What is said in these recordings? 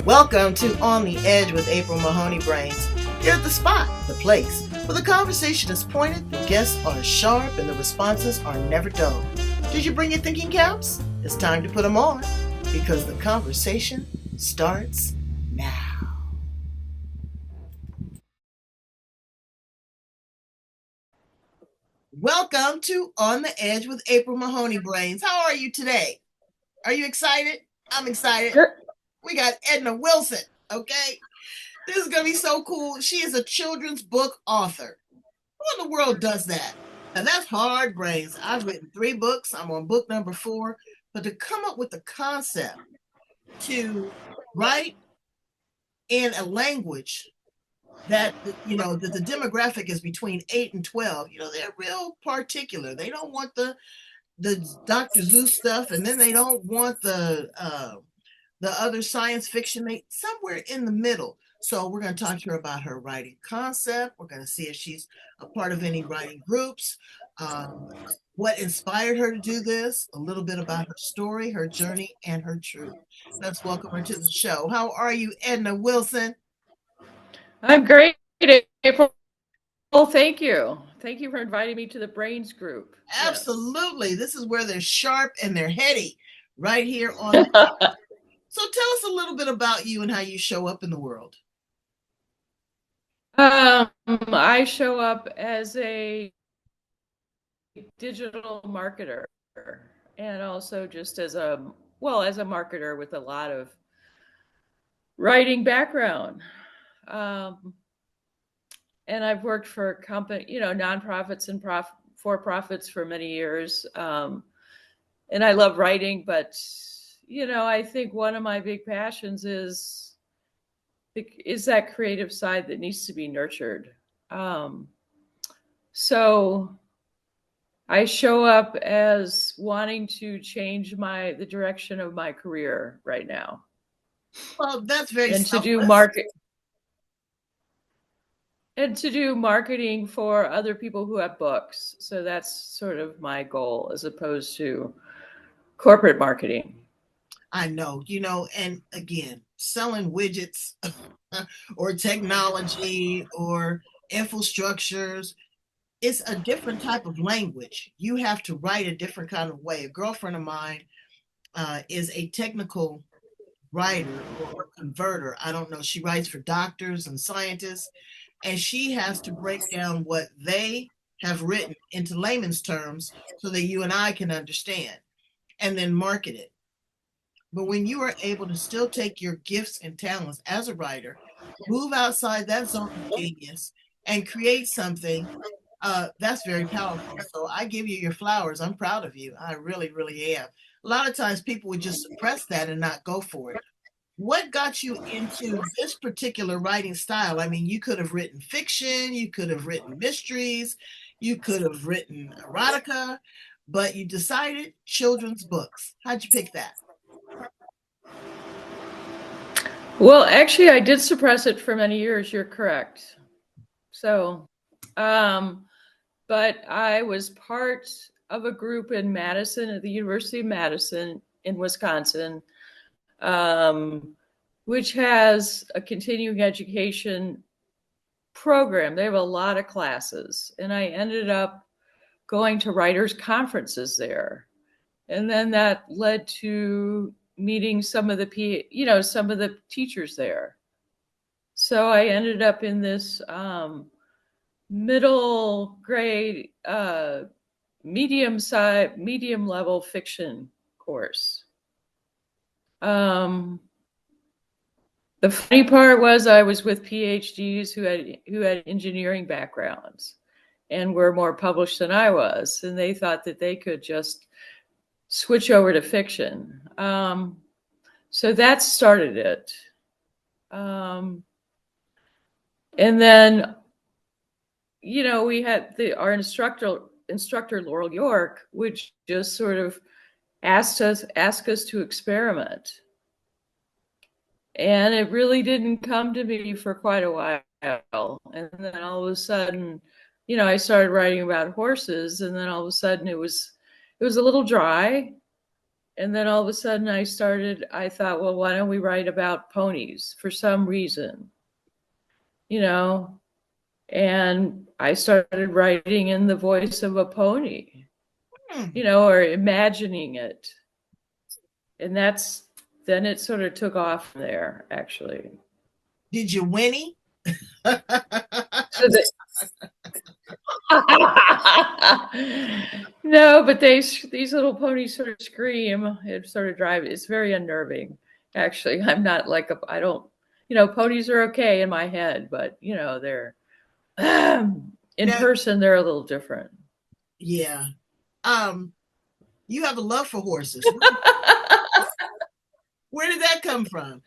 Welcome to On the Edge with April Mahoney Brains. You're at the spot, the place, where the conversation is pointed, the guests are sharp, and the responses are never dull. Did you bring your thinking caps? It's time to put them on, because the conversation starts now. Welcome to On the Edge with April Mahoney Brains. How are you today? Are you excited? I'm excited. We got Edna Wilson, okay? This is going to be so cool. She is a children's book author. Who in the world does that? And that's hard brains. I've written 3 books. I'm on book number 4. But to come up with the concept to write in a language that, that the demographic is between 8 and 12, they're real particular. They don't want the Dr. Zeus stuff, and then they don't want the other science fiction. They somewhere in the middle. So we're going to talk to her about her writing concept. We're going to see if she's a part of any writing groups, what inspired her to do this, a little bit about her story, her journey, and her truth. Let's welcome her to the show. How are you, Edna Wilson? I'm great, April. Thank you. Thank you for inviting me to the Brains group. Absolutely. Yes. This is where they're sharp and they're heady, right here on the So tell us a little bit about you and how you show up in the world. I show up as a digital marketer and also just as a marketer with a lot of writing background. And I've worked for nonprofits and for-profits for many years. And I love writing, but, I think one of my big passions is that creative side that needs to be nurtured. So I show up as wanting to change the direction of my career right now. Well, that's very and selfless. To do marketing for other people who have books. So that's sort of my goal as opposed to corporate marketing. I know, and again, selling widgets or technology or infrastructures, it's a different type of language. You have to write a different kind of way. A girlfriend of mine is a technical writer or converter. I don't know. She writes for doctors and scientists, and she has to break down what they have written into layman's terms so that you and I can understand and then market it. But when you are able to still take your gifts and talents as a writer, move outside that zone of genius and create something, that's very powerful. So I give you your flowers. I'm proud of you. I really, really am. A lot of times people would just suppress that and not go for it. What got you into this particular writing style? I mean, you could have written fiction, you could have written mysteries, you could have written erotica, but you decided children's books. How'd you pick that? Well, actually, I did suppress it for many years. You're correct. So, but I was part of a group in Madison at the University of Madison in Wisconsin, which has a continuing education program. They have a lot of classes, and I ended up going to writers' conferences there. And then that led to meeting some of the teachers there. So I ended up in this middle grade, medium level fiction course. The funny part was I was with PhDs who had engineering backgrounds and were more published than I was, and they thought that they could just switch over to fiction. So that started it. And then, we had our instructor, Laurel York, which just sort of asked us to experiment. And it really didn't come to me for quite a while. And then all of a sudden, I started writing about horses, and then all of a sudden it was a little dry. And then all of a sudden I thought, well, why don't we write about ponies for some reason, you know? And I started writing in the voice of a pony, Hmm. or imagining it. And then it sort of took off from there, actually. Did you whinny? So that no, but these little ponies sort of scream. It sort of drives. It's very unnerving. Actually, I'm not like I don't. Ponies are okay in my head, but they're in Now, person they're a little different. yeah. Um, you have a love for horses. Where did that come from?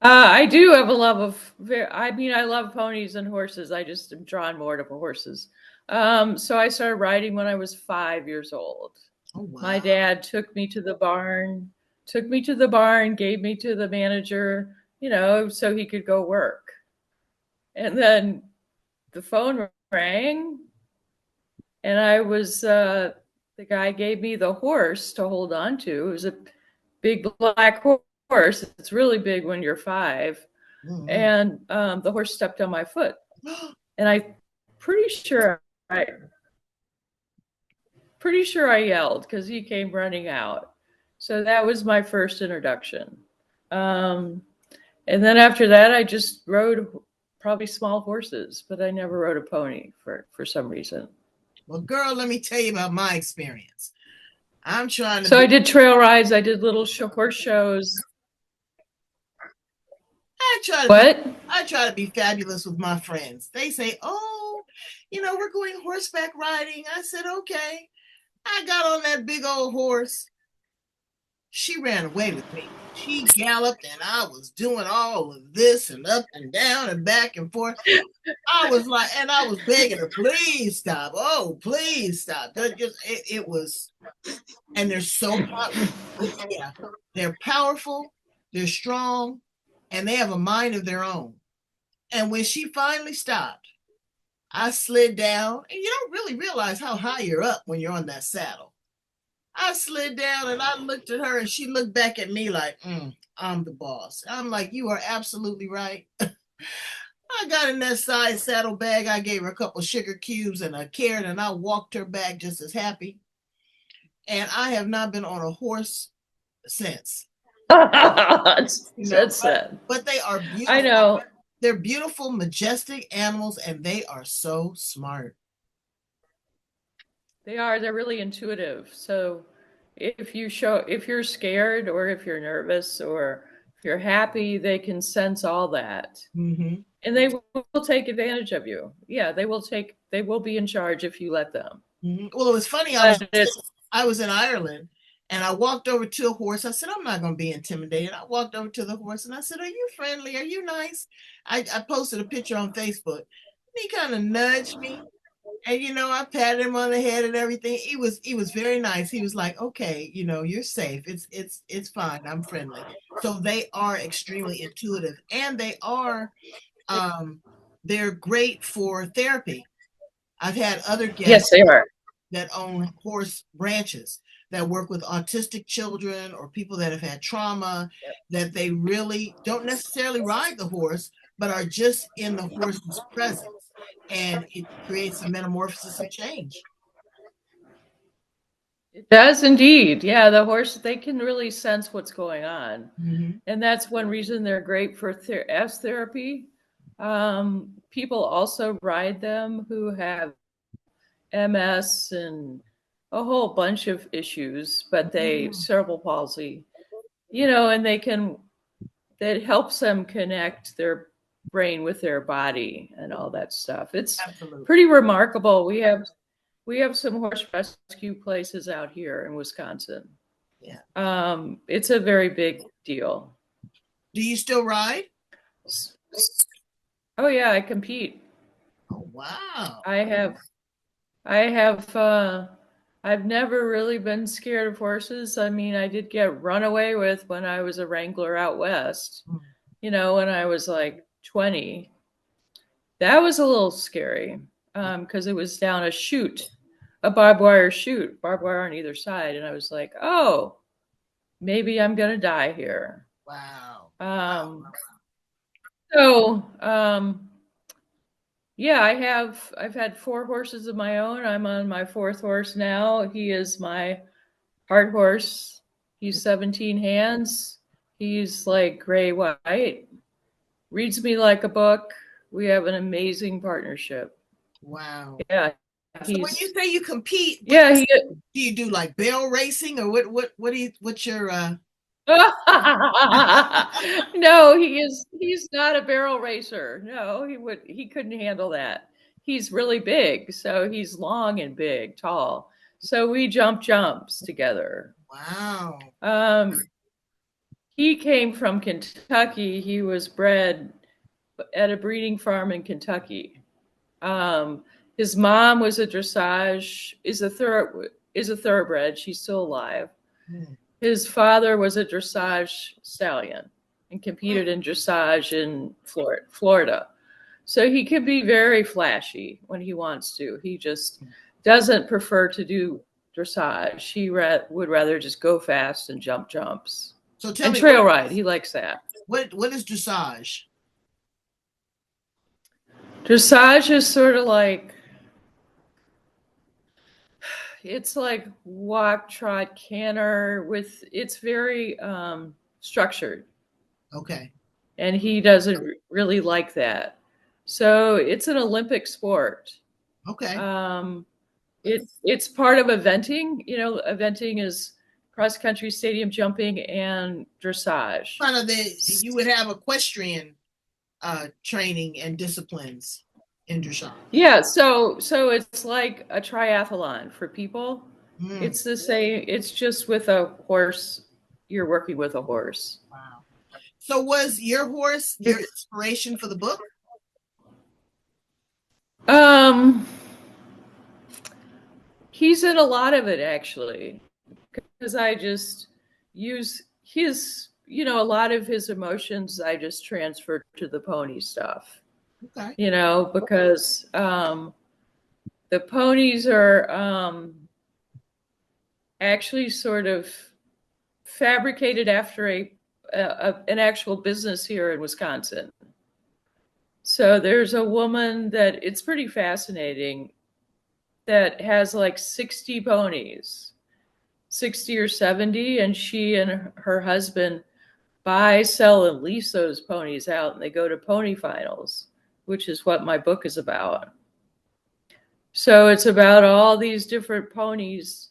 I do have a love of. I mean, I love ponies and horses. I just am drawn more to horses. So I started riding when I was 5 years old. Oh My wow. dad took me to the barn, gave me to the manager, so he could go work. And then the phone rang, and the guy gave me the horse to hold on to. It was a big black horse. It's really big when you're 5. Mhm. And the horse stepped on my foot. And pretty sure I pretty sure I yelled because he came running out. So that was my first introduction. Um, and then after that, I just rode probably small horses, but I never rode a pony for some reason. Well, girl, let me tell you about my experience. I'm trying to So I be did trail rides. I did little horse shows. I try to be What? I try to be fabulous with my friends. They say, "Oh, we're going horseback riding." I said, "Okay." I got on that big old horse. She ran away with me. She galloped and I was doing all of this and up and down and back and forth. I was begging her, please stop. Oh, please stop. It was, and they're so yeah, they're powerful, they're strong, and they have a mind of their own. And when she finally stopped, I slid down, and you don't really realize how high you're up when you're on that saddle. I slid down and I looked at her, and she looked back at me like, I'm the boss. I'm like, you are absolutely right. I got in that side saddle bag. I gave her a couple sugar cubes and a carrot, and I walked her back just as happy. And I have not been on a horse since. That's You know, that's sad. but they are I beautiful. know They're beautiful, majestic animals, and they are so smart. they are. They're really intuitive. So if you're scared or if you're nervous or if you're happy, they can sense all that. Mm-hmm. And they will take advantage of you. Yeah, they will be in charge if you let them. Mm-hmm. Well, it was funny. But it's I was in Ireland, and I walked over to a horse. I said, I'm not going to be intimidated. I walked over to the horse and I said, are you friendly? Are you nice? I posted a picture on Facebook. He kind of nudged me, and I patted him on the head and everything. He was very nice. He was like, okay, you're safe. It's fine. I'm friendly. So they are extremely intuitive, and um they're great for therapy. I've had other yes, guests they are. that own horse ranches that work with autistic children or people that have had trauma, that they really don't necessarily ride the horse, but are just in the horse's presence. And it creates a metamorphosis of change. It does indeed. Yeah, the horse, they can really sense what's going on. Mm-hmm. And that's one reason they're great for S therapy. People also ride them who have MS and a whole bunch of issues, but they Mm-hmm. cerebral palsy, and that helps them connect their brain with their body and all that stuff. It's Absolutely. pretty remarkable. We have some horse rescue places out here in Wisconsin. Yeah. It's a very big deal. Do you still ride? Oh yeah, I compete. Oh, wow. I have I have I've never really been scared of horses. I mean, I did get run away with when I was a wrangler out west, when I was like 20. That was a little scary because it was down a chute a barbed wire chute, barbed wire on either side. And I was like, oh, maybe I'm going to die here. Wow. Um, so, yeah, I've had 4 horses of my own. I'm on my 4th horse now. He is my hard horse. He's 17 hands. He's like gray white. Reads me like a book. We have an amazing partnership. Wow. Yeah, So when you he's say you compete, what yeah, he do you do, like barrel racing, or what do you, what's your no, he's not a barrel racer. No, he couldn't handle that. He's really big, so he's long and big, tall. So we jump jumps together. wow. Um, he came from Kentucky. He was bred at a breeding farm in Kentucky. Um, his mom was a dressage is a thoroughbred. She's still alive. Hmm. His father was a dressage stallion and Hmm. competed in dressage in Florida. So he can be very flashy when he wants to. He just doesn't prefer to do dressage. He would rather just go fast and jump jumps So tell and me, trail ride. He likes that. what is dressage? Dressage is sort of like it's like walk, trot, canter with it's very structured, Okay. and he doesn't really like that. So it's an Olympic sport. Okay. Um, it's part of eventing. You know, eventing is cross country, stadium jumping, and dressage. Kind of you would have equestrian training and disciplines in dressage. Yeah, so it's like a triathlon for people. Hmm. It's the same. It's just with a horse. You're working with a horse. Wow. So was your horse your inspiration for the book? Um, he's in a lot of it actually, because I just use his, a lot of his emotions. I just transfer to the pony stuff, Okay. because the ponies are actually sort of fabricated after an actual business here in Wisconsin. So there's a woman that it's pretty fascinating that has like 60 ponies, 60 or 70, and she and her husband buy, sell, and lease those ponies out, and they go to pony finals, which is what my book is about. So it's about all these different ponies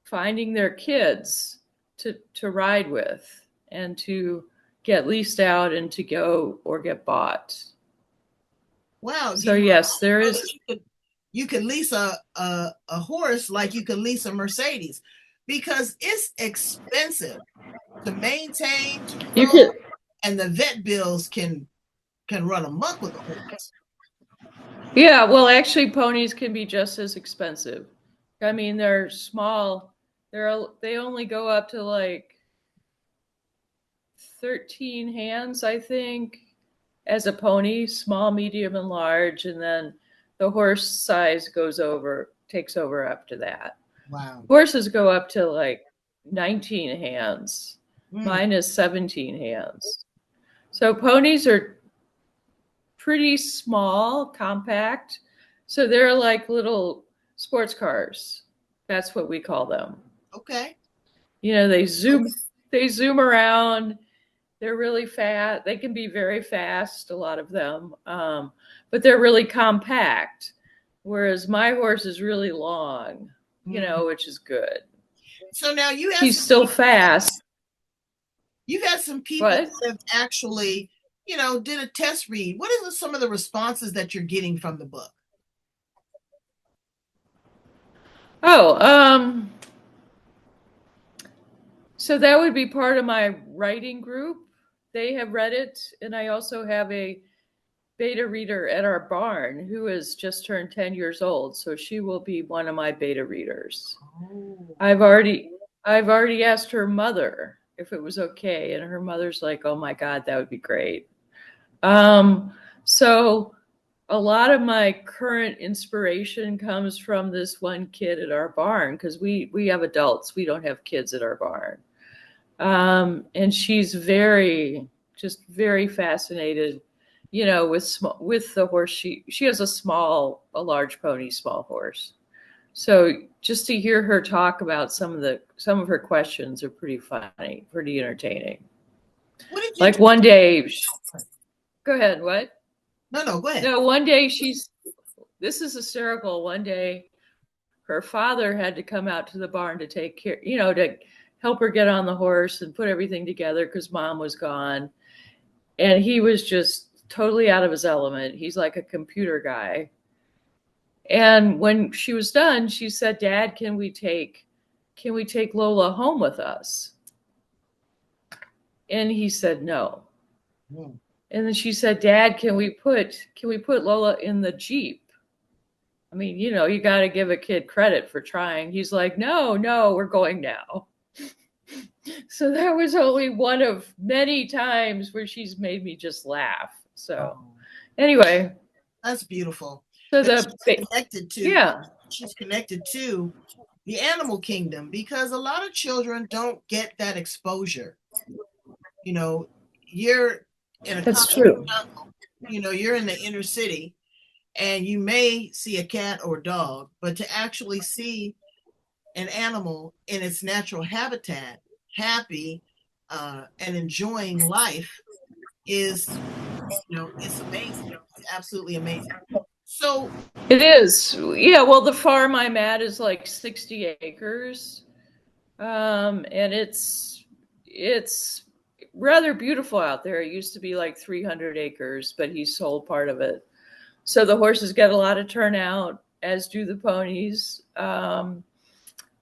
finding their kids to ride with and to get leased out and to go or get bought. Wow. So yes, there So is. that you could lease a horse like you could lease a Mercedes, because it's expensive to maintain, to You grow, could. and the vet bills can run amok with a horse. Yeah, well, actually, ponies can be just as expensive. I mean, they're small. They only go up to like 13 hands, I think, as a pony, small, medium, and large, and then the horse size takes over up to that. Wow. Horses go up to like 19 hands. Mm. Mine is 17 hands. So ponies are pretty small, compact. So they're like little sports cars. That's what we call them. Okay. They zoom around. They're really fast. They can be very fast, a lot of them, but they're really compact. Whereas my horse is really long, Mm. which is good. So now He's still fast. you've had some people What? that have actually, did a test read. What are some of the responses that you're getting from the book? Oh, so that would be part of my writing group. They have read it, and I also have a beta reader at our barn who has just turned 10 years old, so she will be one of my beta readers. Oh. I've already asked her mother if it was okay, and her mother's like, "Oh my God, that would be great." So a lot of my current inspiration comes from this one kid at our barn, because we have adults, we don't have kids at our barn. And she's just very fascinated, with the horse. She has a large pony, small horse. So just to hear her talk about some of her questions are pretty funny, pretty entertaining. What did you Like do? one day, go ahead. What? No, go ahead. No, one day this is hysterical. One day her father had to come out to the barn to take care, to help her get on the horse and put everything together because mom was gone. And he was just totally out of his element. He's like a computer guy. And when she was done, she said, "Dad, can we take Lola home with us?" And he said no. Mm. And then she said, "Dad, can we put Lola in the Jeep?" I mean, you got to give a kid credit for trying. He's like, "No, no, we're going now." So that was only one of many times where she's made me just laugh. So Oh, anyway, that's beautiful. so That the yeah, she's connected to the animal kingdom because a lot of children don't get that exposure. You know, you're in a that's concrete true. jungle, you're in the inner city and you may see a cat or dog, but to actually see an animal in its natural habitat, happy and enjoying life is, it's amazing. It's absolutely amazing. So, It is. Yeah, well, the farm I'm at is like 60 acres. And it's rather beautiful out there. It used to be like 300 acres, but he sold part of it. So the horses get a lot of turnout, as do the ponies.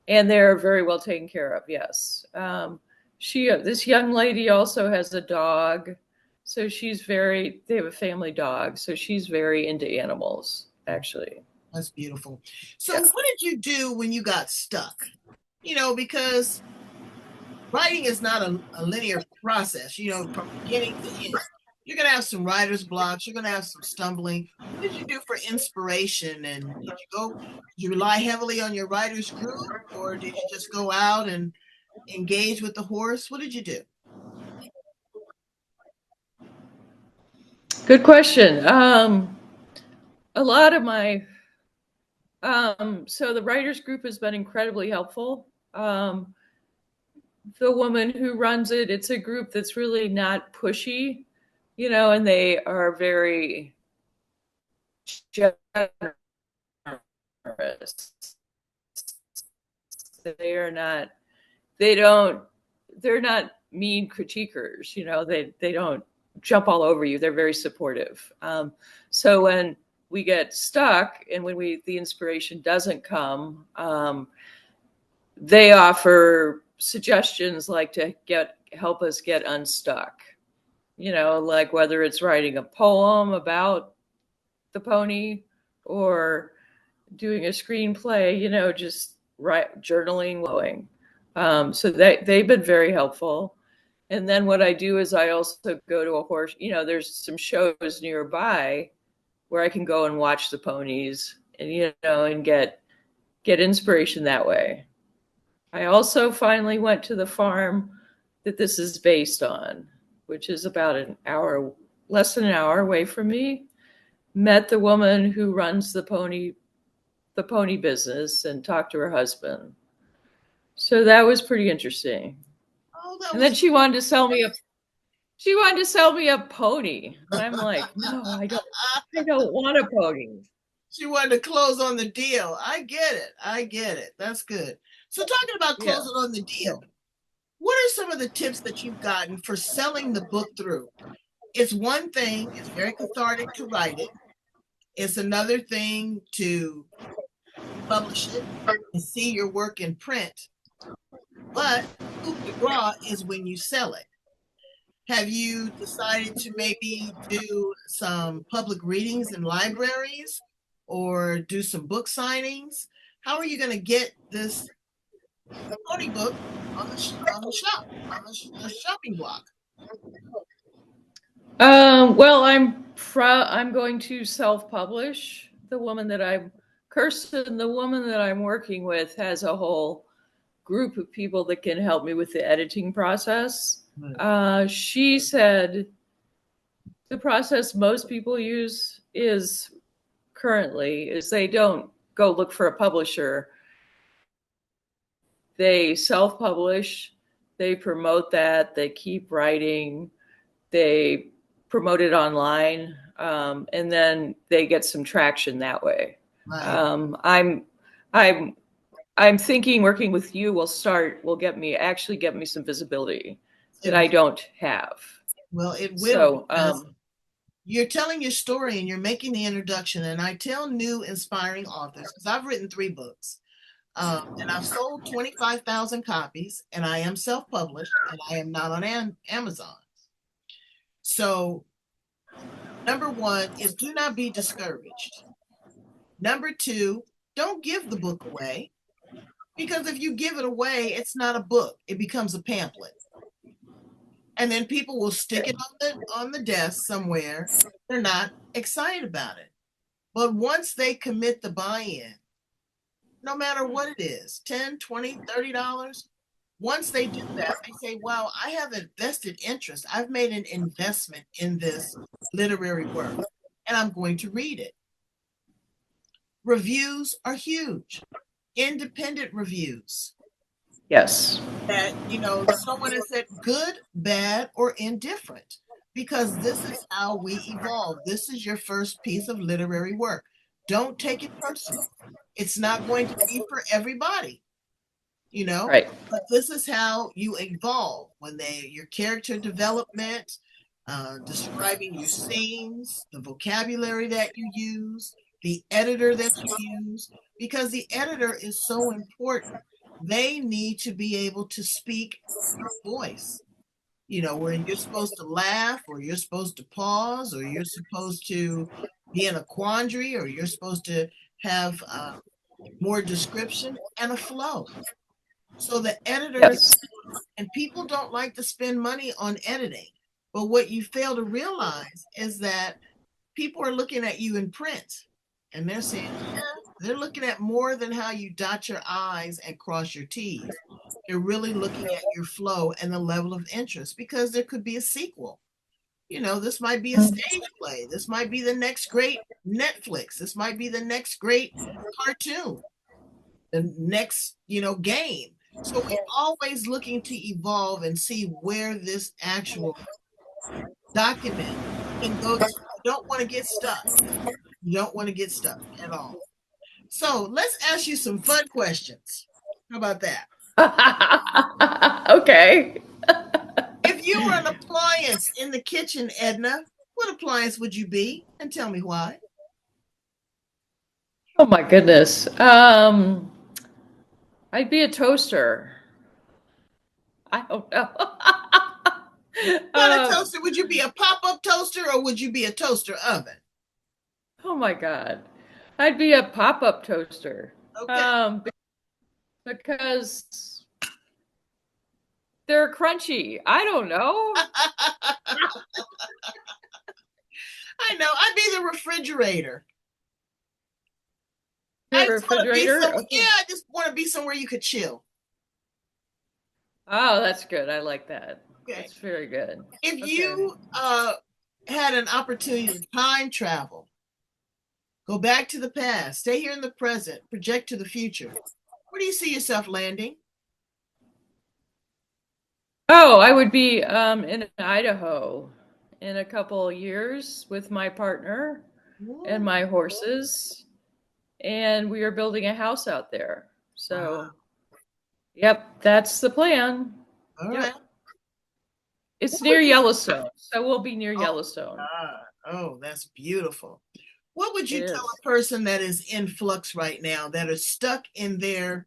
And they're very well taken care of. Yes. This young lady also has a dog. So they have a family dog. So she's very into animals, actually. that's beautiful. So, Yeah. what did you do when you got stuck? Because writing is not a linear process, from beginning to end. You're going to have some writer's blocks. You're going to have some stumbling. What did you do for inspiration? And did you rely heavily on your writer's group or did you just go out and engage with the horse? What did you do? Good question. A lot of my so the writers group has been incredibly helpful. The woman who runs it, it's a group that's really not pushy, and they are very generous. They are not, they don't, they're not mean critiquers, they don't jump all over you. They're very supportive. So when we get stuck and when the inspiration doesn't come, they offer suggestions like to help us get unstuck. Like whether it's writing a poem about the pony or doing a screenplay, just journaling, flowing. So they've been very helpful. And then what I do is I also go to a horse. There's some shows nearby where I can go and watch the ponies and and get inspiration that way. I also finally went to the farm that this is based on, which is about less than an hour away from me. Met the woman who runs the pony business and talked to her husband. So that was pretty interesting. Oh, that And then was she wanted to sell me a pony. And I'm like, no, I don't want a pony. she wanted to close on the deal. I get it. I get it. That's good. So talking about Yeah. closing on the deal, what are some of the tips that you've gotten for selling the book through? It's one thing, it's very cathartic to write it. It's another thing to publish it and see your work in print. But coup de grace is when you sell it. Have you decided to maybe do some public readings in libraries or do some book signings? How are you going to get this pony book on the shopping block? Well, I'm I'm going to self-publish. The woman that I'm working with has a whole group of people that can help me with the editing process. Right. She said the process most people use is currently is they don't go look for a publisher. They self-publish, they promote that, they keep writing, they promote it online, and then they get some traction that way. Right. Um, I'm I'm I'm thinking working with you will get me some visibility that It I will. don't have. Well, it will So because you're telling your story and you're making the introduction. And I tell new inspiring authors, because I've written 3 books, and I've sold 25,000 copies, and I am self-published, and I am not on Amazon. So, number one is do not be discouraged. Number two, don't give the book away, because if you give it away, it's not a book; it becomes a pamphlet, and then people will stick it on the desk somewhere. They're not excited about it. But once they commit the buy-in, no matter what it is, 10, 20, $30, once they do that, they say, wow, I have a vested interest. I've made an investment in this literary work, and I'm going to read it. Reviews are huge. Independent reviews yes, that, someone has said good, bad, or indifferent, because this is how we evolve. This is your first piece of literary work. Don't take it personal. It's not going to be for everybody, you know, right. but this is how you evolve when your character development, describing your scenes, the vocabulary that you use, the editor that you use, because the editor is so important. They need to be able to speak your voice, where you're supposed to laugh, or you're supposed to pause, or you're supposed to be in a quandary, or you're supposed to have more description and a flow. So the editors, Yes. and people don't like to spend money on editing. But what you fail to realize is that people are looking at you in print, and they're saying, yeah, they're looking at more than how you dot your I's and cross your T's. They're really looking at your flow and the level of interest, because there could be a sequel. This might be a stage play. This might be the next great Netflix. This might be the next great cartoon, the next, game. So we're always looking to evolve and see where this actual document can go to. You don't want to get stuck. You don't want to get stuck at all. So let's ask you some fun questions. How about that? Okay. If you were an appliance in the kitchen, Edna, what appliance would you be? And tell me why. Oh my goodness. I'd be a toaster. I don't know. Not a um, toaster. Would you be a pop-up toaster, or would you be a toaster oven? oh my God. I'd be a pop-up toaster. Okay. Um, because they're crunchy. I don't know. I know. I'd be the refrigerator. The I just want to be refrigerator. somewhere. Yeah, Okay. I just want to be somewhere you could chill. Oh, that's good. I like that. Okay. That's very good. If Okay. you had an opportunity to time travel, go back to the past, stay here in the present, project to the future, where do you see yourself landing? Oh, I would be in Idaho in a couple years with my partner and Ooh, my horses, and we are building a house out there. wow. So, yep, that's the plan. All right. Yep. It's What near would you? Yellowstone, so we'll be near Oh, Yellowstone. God. Oh, that's beautiful. What would It you tell is. a person that is in flux right now, that is stuck in their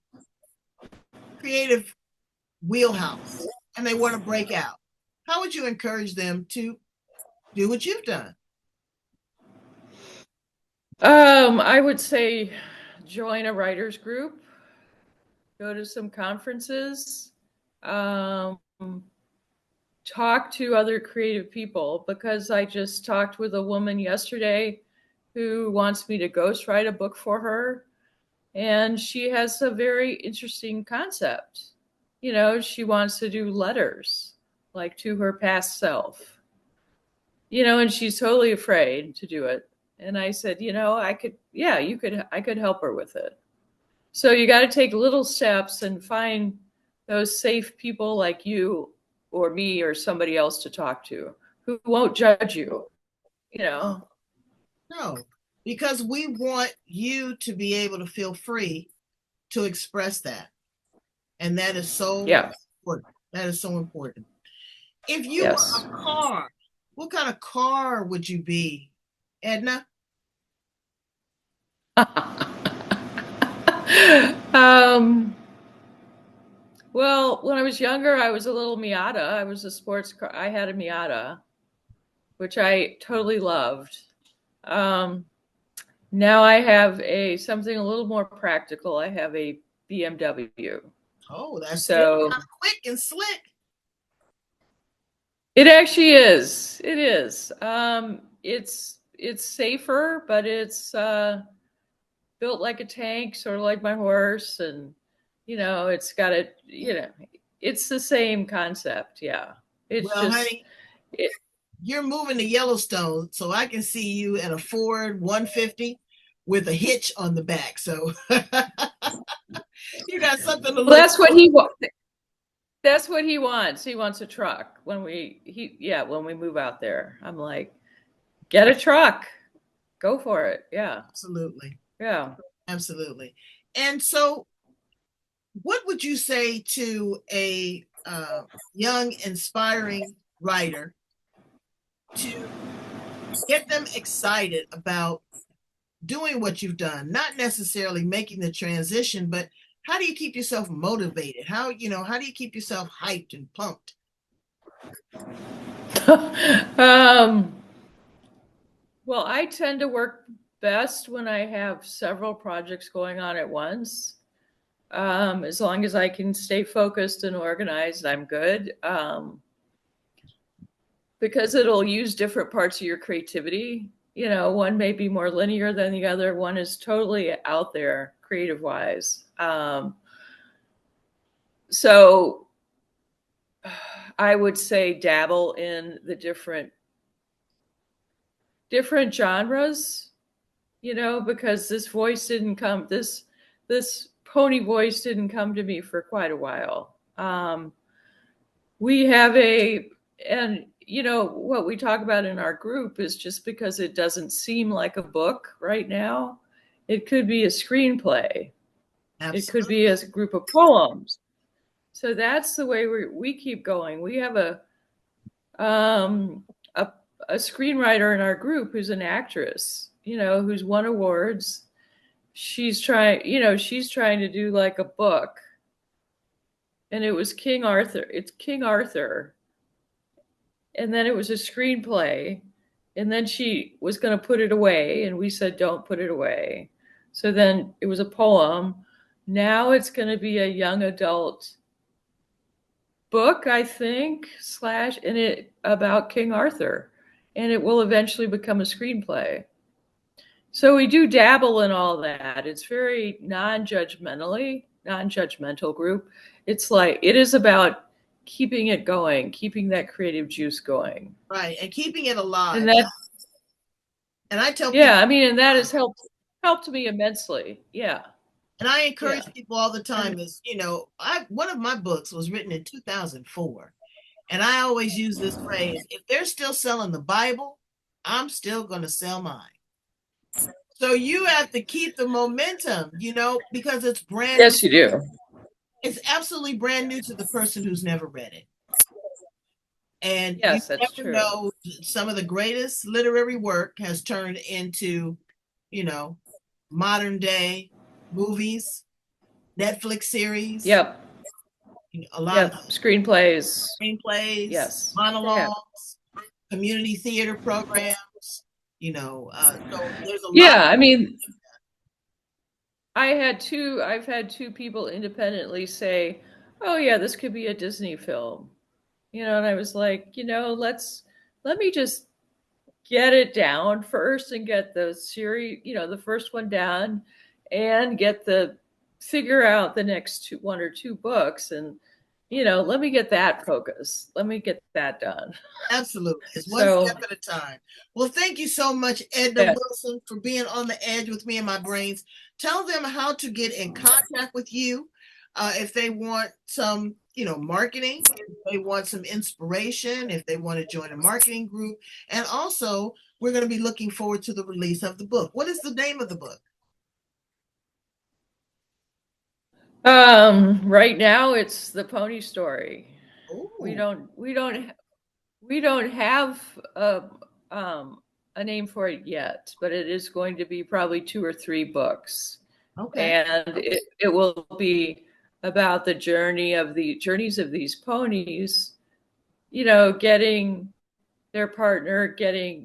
creative wheelhouse and they want to break out? How would you encourage them to do what you've done? I would say join a writers group, go to some conferences, um, talk to other creative people, because I just talked with a woman yesterday who wants me to ghostwrite a book for her. And she has a very interesting concept. She wants to do letters, like to her past self, and she's totally afraid to do it. And I said, I could, yeah, I could help her with it. So you got to take little steps and find those safe people like you or me or somebody else to talk to who won't judge you, you Oh, know? no, because we want you to be able to feel free to express that. And that is so Yeah. important. That is so important. If you were Yes. a car, what kind of car would you be, Edna? um, well, when I was younger, I was a little Miata. I was a sports car. I had a Miata, which I totally loved. Um, Now I have a something a little more practical. I have a BMW. Oh, that's it. So Kind of quick and slick. it actually is. It is. It's safer, but it's built like a tank, sort of like my horse, and it's got a it's the same concept. Yeah, it's Well, just honey, it, you're moving to Yellowstone, so I can see you in a Ford 150 with a hitch on the back. So you got something to well, look forward. that's what he wants. He wants a truck when we move out there. I'm like, get a truck. Go for it. Yeah. Absolutely. Yeah. Absolutely. And so, what would you say to a young, inspiring writer to get them excited about doing what you've done? Not necessarily making the transition, but how do you keep yourself motivated? How do you keep yourself hyped and pumped? um, well, I tend to work best when I have several projects going on at once. As long as I can stay focused and organized, I'm good. Because it'll use different parts of your creativity. One may be more linear than the other. One is totally out there creative wise. So I would say dabble in the different genres, because this pony voice didn't come to me for quite a while. We have and what we talk about in our group is, just because it doesn't seem like a book right now, it could be a screenplay. It could be Absolutely. a group of poems. So that's the way we keep going. We have um, a a screenwriter in our group who's an actress, who's won awards. She's trying to do like a book, and it was King Arthur. It's King Arthur, and then it was a screenplay, and then she was going to put it away, and we said don't put it away. So then it was a poem. Now it's going to be a young adult book, I think, slash, and it about King Arthur, and it will eventually become a screenplay. So we do dabble in all that. It's very non-judgmental group. It's like it is about keeping it going, keeping that creative juice going. Right. And keeping it And alive. that And I tell yeah, people, I mean, and that has helped me immensely. Yeah. and I Yeah. encourage people all the And time is, I one of my books was written in 2004. And I always use this phrase, if they're still selling the Bible, I'm still going to sell mine. So you have to keep the momentum, because it's brand new. yes, you do. It's absolutely brand new to the person who's never read it. And you Yes, that's never true. know, some of the greatest literary work has turned into, you know, modern day movies, Netflix series, Yep. a lot of Yep. Screenplays. screenplays, Yes. Yeah. monologues, community theater programs, so there's a lot. Yeah. I mean, I've had two people independently say, oh, yeah, this could be a Disney film. And I was like, let me just get it down first and get the series, the first one down, and figure out the next one or two books, and let me get that focus. Let me get that done. Absolutely. It's one So, step at a time. Well, thank you so much, Edna yeah. Wilson, for being on the edge with me and my brains. Tell them how to get in contact with you if they want some, marketing, if they want some inspiration, if they want to join a marketing group. And also, we're going to be looking forward to the release of the book. What is the name of the book? Right now it's the pony story. We Oh, don't we don't we don't have a name for it yet, but it is going to be probably 2 or 3 books, okay. and it will be about the journeys of these ponies. Getting their partner,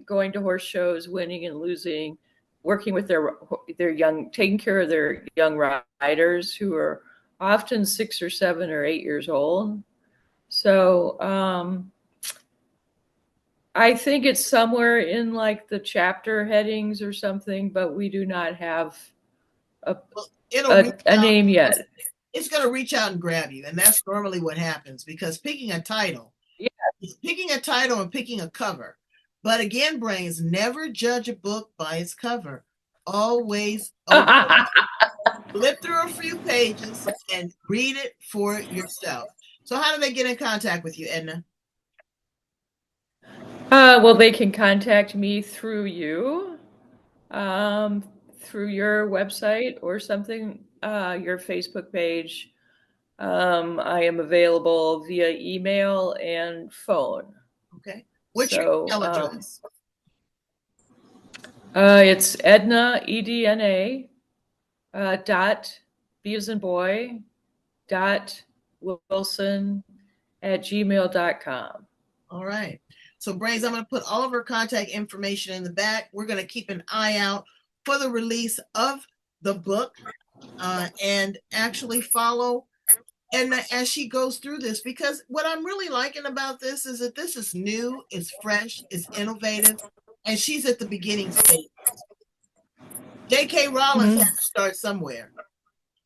going to horse shows, winning and losing, working with taking care of their young riders who are often 6 or 7 or 8 years old. So I think it's somewhere in like the chapter headings or something, but we do not have a, Well, it'll reach a out. name yet. It's going to reach out and grab you. And that's normally what happens because picking a title, Yeah. picking a title and picking a cover. But again, brains, never judge a book by its cover. Always open, flip through a few pages and read it for yourself. So how do they get in contact with you, Edna? Well, they can contact me through you, um, through your website or something, your Facebook page. I am available via email and phone. Okay. What's your So email address? it's Edna, EDNA, dot, B as in boy, dot Wilson at gmail.com. All right. So, Brains, I'm going to put all of her contact information in the back. We're going to keep an eye out for the release of the book and actually follow Edna as she goes through this. Because what I'm really liking about this is that this is new, it's fresh, it's innovative, and she's at the beginning stage. J.K. Rowling had to start somewhere.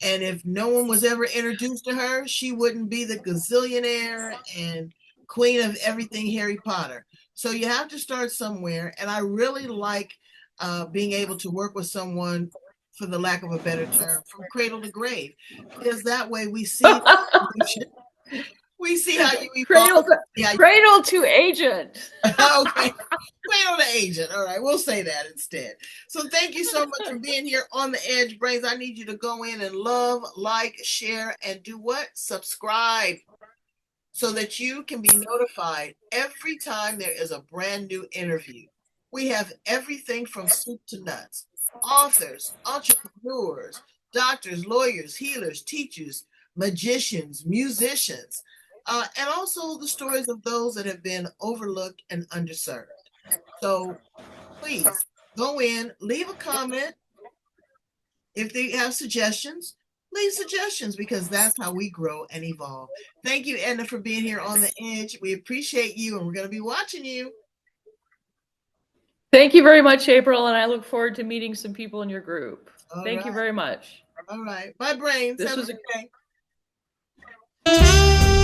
And if no one was ever introduced to her, she wouldn't be the gazillionaire and queen of everything Harry Potter. So you have to start somewhere. And I really like being able to work with someone, for the lack of a better term, from cradle to grave, because that way we see we see how you evolve. Cradle to, Yeah. cradle to agent. Okay. Cradle to agent. All right, we'll say that instead. So thank you so much for being here on the Edge, Brains. I need you to go in and love, like, share, and do what? Subscribe, so that you can be notified every time there is a brand new interview. We have everything from soup to nuts: authors, entrepreneurs, doctors, lawyers, healers, teachers, magicians, musicians, and also the stories of those that have been overlooked and underserved. So please go in, leave a comment. If they have suggestions, leave suggestions, because that's how we grow and evolve. Thank you, Edna, for being here on the Edge. We appreciate you, and we're going to be watching you. Thank you very much, April, and I look forward to meeting some people in your group. All Thank you right. very much. All right. Bye, brains. This Have a was good day.